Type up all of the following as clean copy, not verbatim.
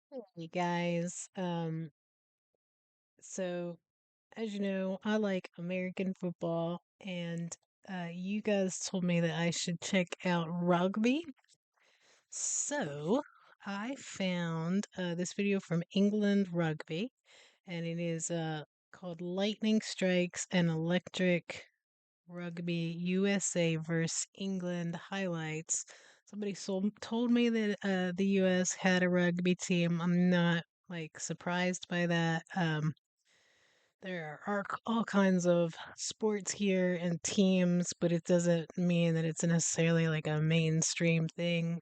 Hey guys, so as you know, I like American football, and you guys told me that I should check out rugby. So I found this video from England Rugby, and it is called Lightning Strikes and Electric Rugby USA versus England Highlights. Somebody told me that the US had a rugby team. I'm not like surprised by that. There are all kinds of sports here and teams, but it doesn't mean that it's necessarily like a mainstream thing.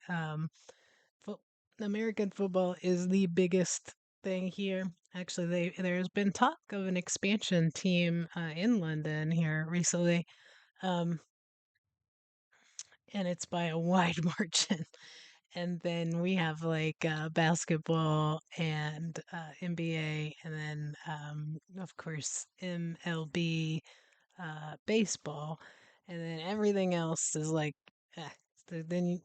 Fo- American football is the biggest thing here. Actually, there's been talk of an expansion team in London here recently. Um, and it's by a wide margin. And then we have like basketball and NBA, and then of course MLB, baseball, and then everything else is like, eh. Then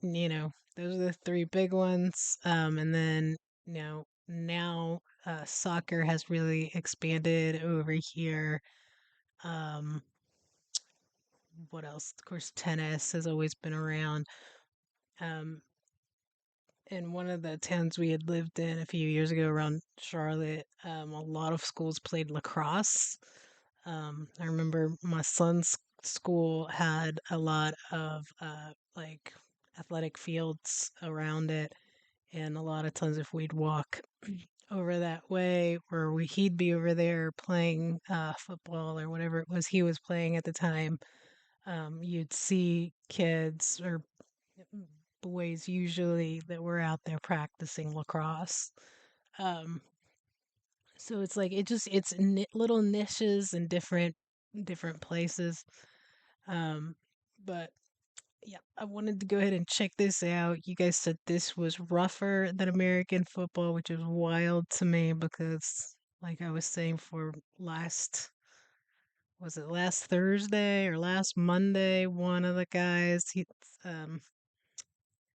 those are the three big ones. And then now soccer has really expanded over here. Um, what else? Of course, tennis has always been around. Um, in one of the towns we had lived in a few years ago around Charlotte, a lot of schools played lacrosse. I remember my son's school had a lot of like athletic fields around it, and a lot of times if we'd walk over that way, or he'd be over there playing football or whatever it was he was playing at the time, you'd see kids or boys usually that were out there practicing lacrosse. Um, so it's like little niches in different places. Um, but yeah, I wanted to go ahead and check this out. You guys said this was rougher than American football, which is wild to me because, like I was saying, for was it last Thursday or last Monday? One of the guys, um,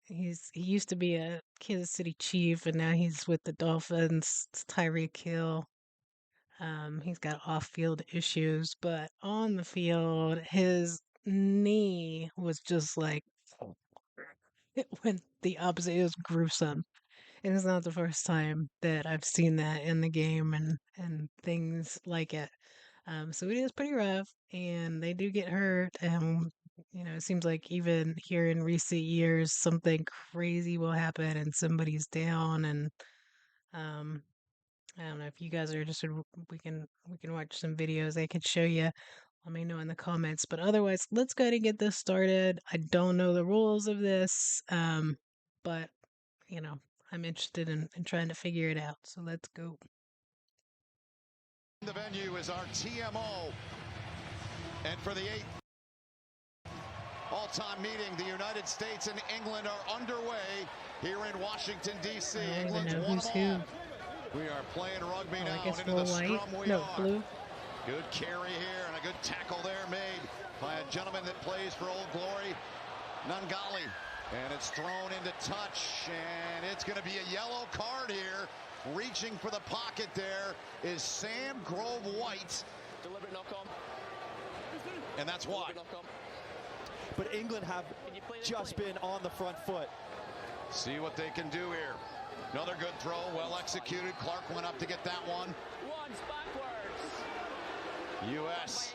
he used to be a Kansas City Chief, and now he's with the Dolphins. It's Tyreek Hill. He's got off-field issues, but on the field, his knee was just like it went the opposite. It was gruesome. And it's not the first time that I've seen that in the game and things like it. So it is pretty rough, and they do get hurt. It seems like even here in recent years, something crazy will happen and somebody's down. And um, I don't know if you guys are interested. We can watch some videos. I could show you. Let me know in the comments. But otherwise, let's go ahead and get this started. I don't know the rules of this, but you know, I'm interested in trying to figure it out. So let's go. The venue is our TMO, and for the eighth all-time meeting, the United States and England are underway here in Washington, D.C. I don't even England's know won who's them who. all. We are playing rugby Oh, I now, guess and we're into the white. scrum we No, are. blue. Good carry here, and a good tackle there made by a gentleman that plays for Old Glory, Nungali. And it's thrown into touch, and it's going to be a yellow card here. Reaching for the pocket there is Sam Grove White. Deliberate knock-on. And that's why. But England have just been on the front foot. See what they can do here. Another good throw, well executed. Clark went up to get that one. Once backwards. U.S.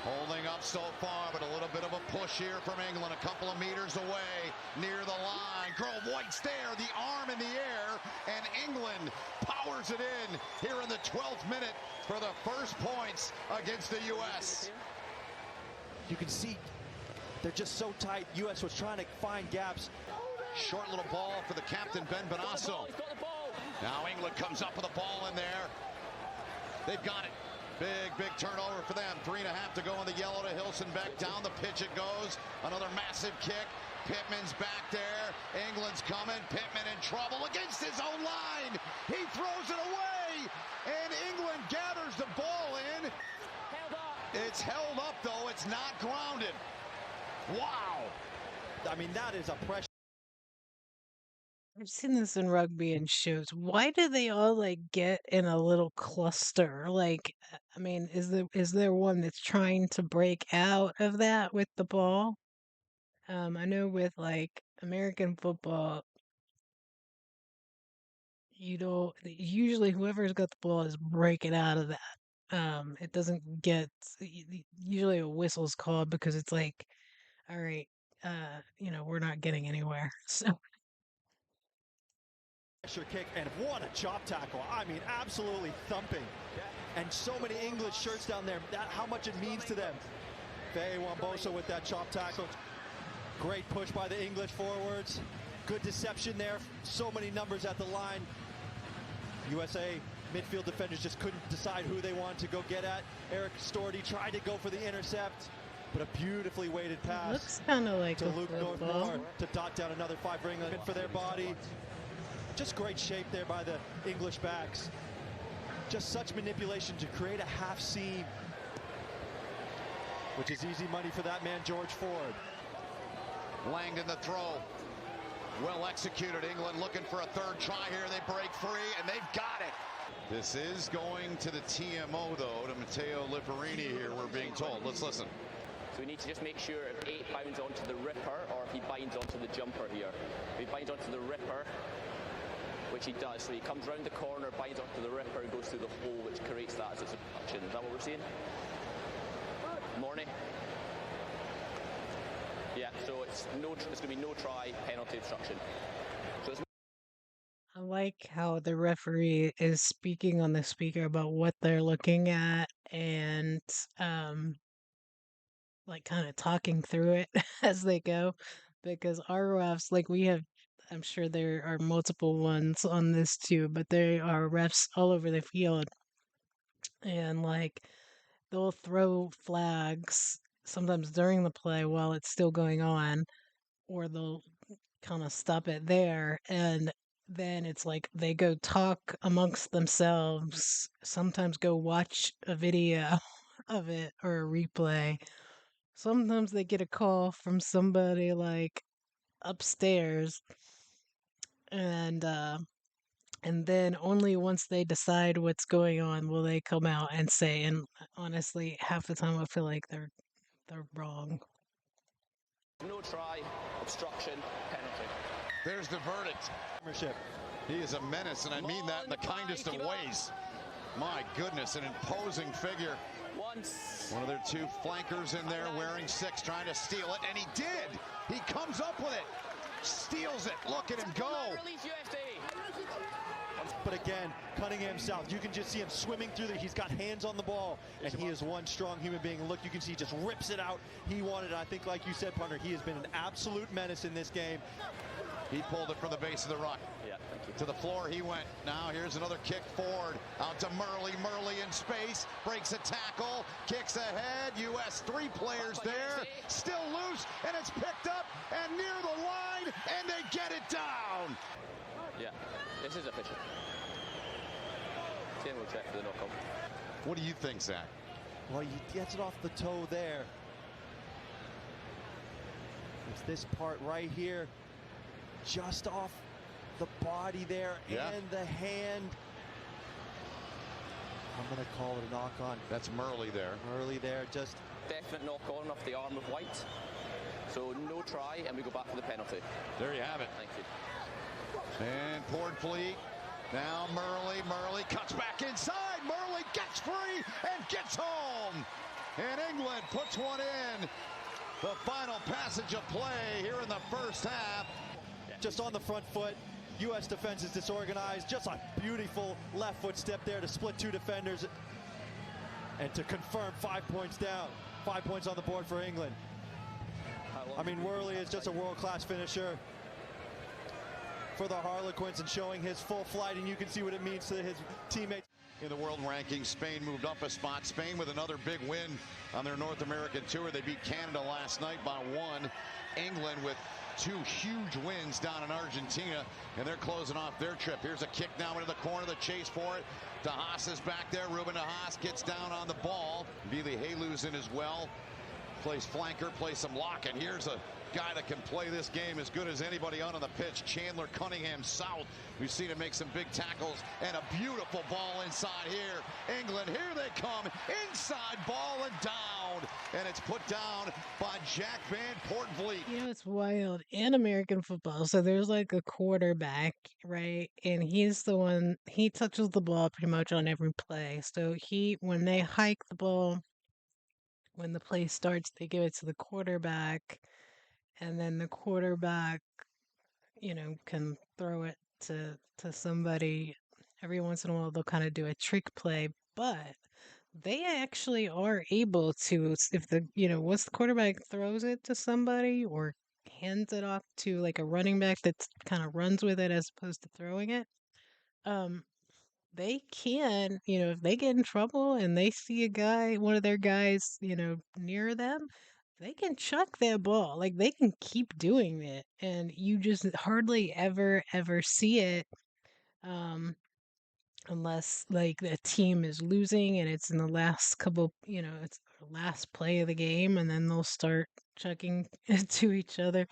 holding up so far, but a little bit of a push here from England. A couple of meters away, near the line. Grove White's there, the arm in the air, and England powers it in here in the 12th minute for the first points against the U.S. You can see they're just so tight. U.S. was trying to find gaps. Short little ball for the captain, Ben Bonasso. Now England comes up with a ball in there. They've got it. Big turnover for them. 3.5 to go in the yellow to Hilsenbeck. Down the pitch it goes. Another massive kick. Pittman's back there. England's coming. Pittman in trouble against his own line. He throws it away. And England gathers the ball in. It's held up, though. It's not grounded. Wow. I mean, that is a pressure. I've seen this in rugby and shows. Why do they all like get in a little cluster? Like, I mean, is there one that's trying to break out of that with the ball? I know with like American football, you don't usually whoever's got the ball is breaking out of that. It doesn't get usually a whistle's called because it's like, all right, we're not getting anywhere. So Pressure kick, and what a chop tackle. I mean, absolutely thumping. And so many English shirts down there, how much it means to them. Faye Wambosa with that chop tackle. Great push by the English forwards. Good deception there. So many numbers at the line. USA midfield defenders just couldn't decide who they wanted to go get at. Eric Storty tried to go for the intercept, but a beautifully weighted pass. looks kind of like to a Luke football. Northmore to dot down another 5 for England for their body. Just great shape there by the English backs. Just such manipulation to create a half seam, which is easy money for that man, George Ford. Langdon the throw. Well executed. England looking for a third try here. They break free, and they've got it. This is going to the TMO, though, to Matteo Liparini here, we're being told. Let's listen. So we need to just make sure if 8 bounds onto the ripper or if he binds onto the jumper here. If he binds onto the ripper, which he does, so he comes round the corner, binds onto the ripper and goes through the hole, which creates that as its obstruction. Is that what we're seeing? Morning. Yeah, so it's going to be no try, penalty, obstruction. So it's I like how the referee is speaking on the speaker about what they're looking at and like kind of talking through it as they go because our refs like we have I'm sure there are multiple ones on this too, but there are refs all over the field and like they'll throw flags sometimes during the play while it's still going on or they'll kind of stop it there and then it's like they go talk amongst themselves, sometimes go watch a video of it or a replay. Sometimes they get a call from somebody like upstairs and and then only once they decide what's going on will they come out and say, and honestly half the time I feel like they're wrong. no try, obstruction, penalty. There's the verdict. He is a menace, and I mean that in the kindest of ways. My goodness, an imposing figure. Once. One of their 2 flankers in there wearing 6, trying to steal it, and he did. He comes up with it, steals it. Look at him go. Release UFD. But again, Cunningham South, you can just see him swimming through there. He's got hands on the ball, and he is one strong human being. Look, you can see he just rips it out. He wanted it. I think, like you said, partner, he has been an absolute menace in this game. He pulled it from the base of the ruck. Yeah, thank you. To the floor he went. Now here's another kick forward. Out to Murley. Murley in space. Breaks a tackle. Kicks ahead. U.S. 3 players there. Still loose. And it's picked up and near the line. And they get it down. Yeah, this is official. Tim will check for the knock-on. What do you think, Zach? Well, he gets it off the toe there. It's this part right here. Just off the body there and the hand. I'm going to call it a knock-on. That's Murley there. Murley there, just... Definite knock-on off the arm of White. So no try, and we go back for the penalty. There you have it. Thank you. And Pordfleet. Now Murley cuts back inside. Murley gets free and gets home. And England puts one in. The final passage of play here in the first half. Just on the front foot. U.S. defense is disorganized. Just a beautiful left foot step there to split 2 defenders and to confirm 5 points down. 5 points on the board for England. I mean, Worley is just a world-class finisher for the Harlequins and showing his full flight, and you can see what it means to his teammates. In the world rankings, Spain moved up a spot. Spain with another big win on their North American tour. They beat Canada last night by 1. England with 2 huge wins down in Argentina, and they're closing off their trip. Here's a kick now into the corner, the chase for it. De Haas is back there. Ruben De Haas gets down on the ball. Billy Halu's in as well. Plays flanker, plays some lock, and here's a guy that can play this game as good as anybody on the pitch, Chandler Cunningham South. We've seen him make some big tackles, and a beautiful ball inside here. England, here they come, inside ball and down, and it's put down by Jack Van Portenvleet. You know, it's wild in American football. So there's like a quarterback, right? And he's the one, he touches the ball pretty much on every play. So when they hike the ball, when the play starts, they give it to the quarterback, and then the quarterback, can throw it to somebody. Every once in a while, they'll kind of do a trick play, but they actually are able to, if once the quarterback throws it to somebody or hands it off to like a running back that kind of runs with it as opposed to throwing it, um, they can, if they get in trouble and they see one of their guys, near them, they can chuck that ball. Like they can keep doing it, and you just hardly ever see it. Um, Unless like the team is losing and it's in the last couple, it's the last play of the game, and then they'll start chucking it to each other,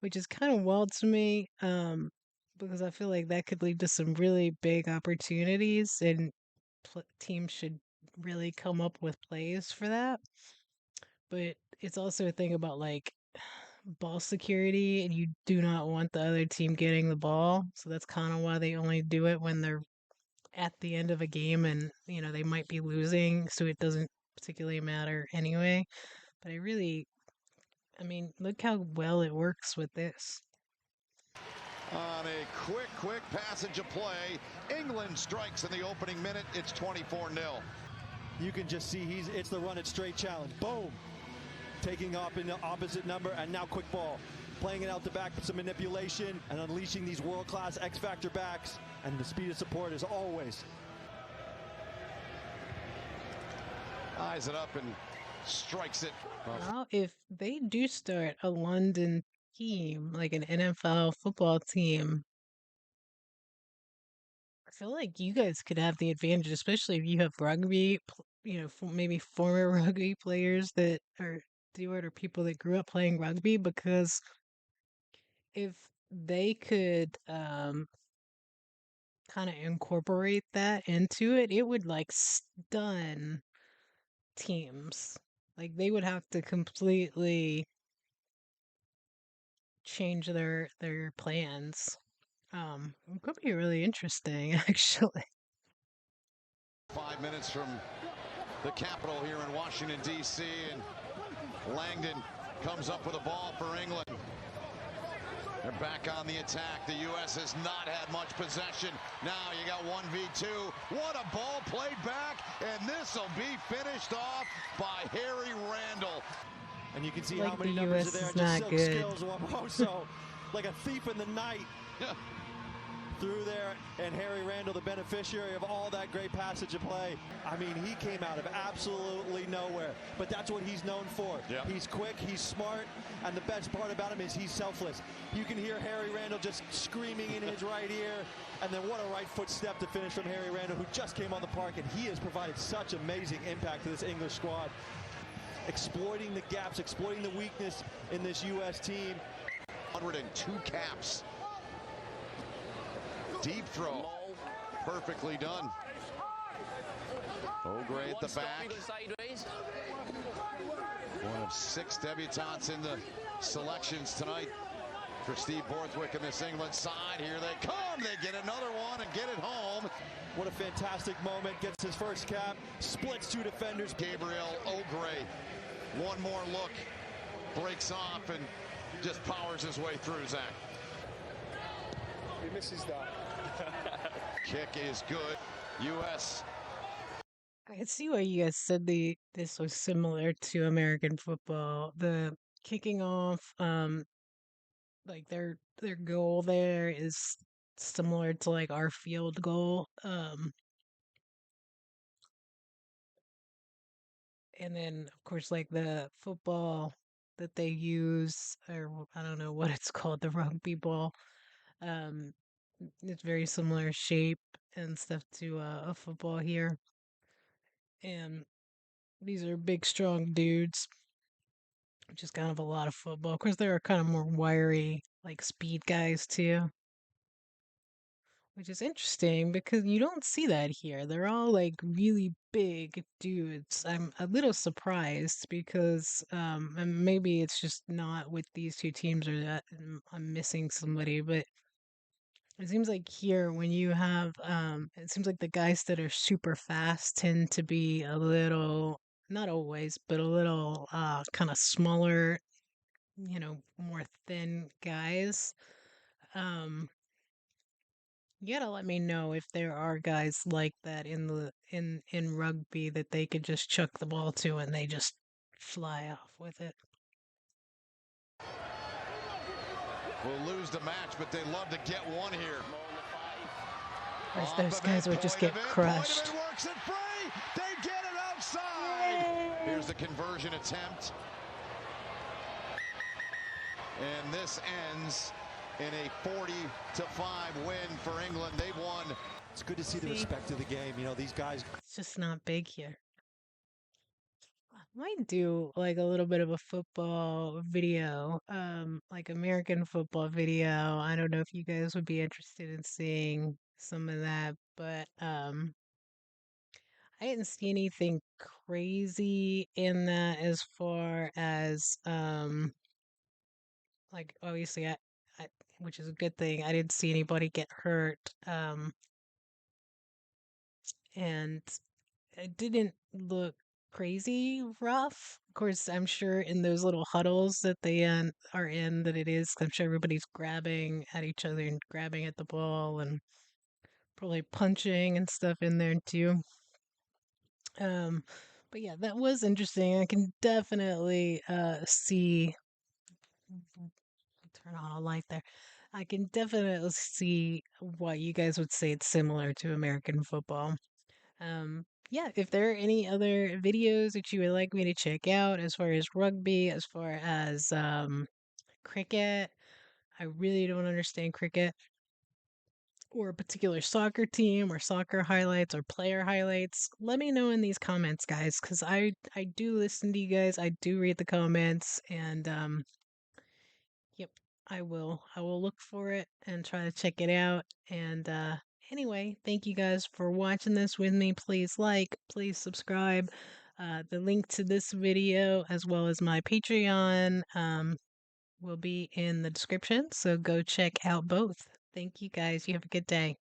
which is kind of wild to me, because I feel like that could lead to some really big opportunities, and teams should really come up with plays for that. But it's also a thing about like ball security, and you do not want the other team getting the ball, so that's kind of why they only do it when they're at the end of a game, and they might be losing, so it doesn't particularly matter anyway. But I mean, look how well it works with this. On a quick passage of play, England strikes in the opening minute. It's 24-0. You can just see it's the run it straight challenge. Boom. Taking off in the opposite number, and now quick ball. Playing it out the back with some manipulation and unleashing these world-class X-Factor backs. And the speed of support is always. Eyes it up and strikes it. Well, if they do start a London team, like an NFL football team, I feel like you guys could have the advantage, especially if you have rugby, maybe former rugby players that are do it, or people that grew up playing rugby, because if they could kind of incorporate that into it, it would like stun teams. Like they would have to completely change their plans. It could be really interesting, actually. 5 minutes from the Capitol here in Washington, D.C., and Langdon comes up with a ball for England. They're back on the attack. The U.S. has not had much possession. Now you got 1v2. What a ball played back, and this will be finished off by Harry Randall. And you can see like how many the numbers US are there. is Just not silk good. skills. Wamoso, like a thief in the night. Through there, and Harry Randall, the beneficiary of all that great passage of play. I mean, he came out of absolutely nowhere, but that's what he's known for. Yep. He's quick, he's smart, and the best part about him is he's selfless. You can hear Harry Randall just screaming in his right ear, and then what a right foot step to finish from Harry Randall, who just came on the park, and he has provided such amazing impact to this English squad. Exploiting the gaps, exploiting the weakness in this U.S. team. 102 caps. Deep throw, perfectly done. O'Gray at the back. One of 6 debutantes in the selections tonight for Steve Borthwick in this England side. Here they come. They get another one and get it home. What a fantastic moment. Gets his first cap. Splits 2 defenders. Gabriel O'Gray. One more look. Breaks off and just powers his way through, Zach. He misses that. Kick is good. U.S. I can see why you guys said this was similar to American football. The kicking off, like their goal there is similar to like our field goal. And then of course like the football that they use, or I don't know what it's called, the rugby ball. Um, it's very similar shape and stuff to a football here. And these are big, strong dudes. which is kind of a lot of football. Of course, there are kind of more wiry, like speed guys too, which is interesting because you don't see that here. They're all like really big dudes. I'm a little surprised because and maybe it's just not with these two teams or that I'm missing somebody, but it seems like here when you have it seems like the guys that are super fast tend to be a little, not always, but a little kind of smaller, more thin guys. Um you gotta let me know if there are guys like that in rugby that they could just chuck the ball to and they just fly off with it. Will lose the match, but they love to get one here. Whereas Off those of it, guys would just point of get it, crushed. works it free. They get it outside. Here's the conversion attempt. And this ends in a 40-5 win for England. They've won. It's good to see the See? respect of the game. You know, these guys. It's just not big here. I might do like a little bit of a football video, like American football video. I don't know if you guys would be interested in seeing some of that, but I didn't see anything crazy in that as far as like obviously I which is a good thing. I didn't see anybody get hurt. And it didn't look crazy rough. Of course, I'm sure in those little huddles that they are in, that it is. I'm sure everybody's grabbing at each other and grabbing at the ball and probably punching and stuff in there too. Um, but yeah, that was interesting. I can definitely see. Turn on a light there. I can definitely see why you guys would say it's similar to American football. Yeah, if there are any other videos that you would like me to check out as far as rugby, as far as cricket, I really don't understand cricket or a particular soccer team or soccer highlights or player highlights. Let me know in these comments, guys, because I do listen to you guys. I do read the comments, and yep, I will look for it and try to check it out. And anyway, thank you guys for watching this with me. Please like, please subscribe. The link to this video as well as my Patreon will be in the description, so go check out both. Thank you guys. You have a good day.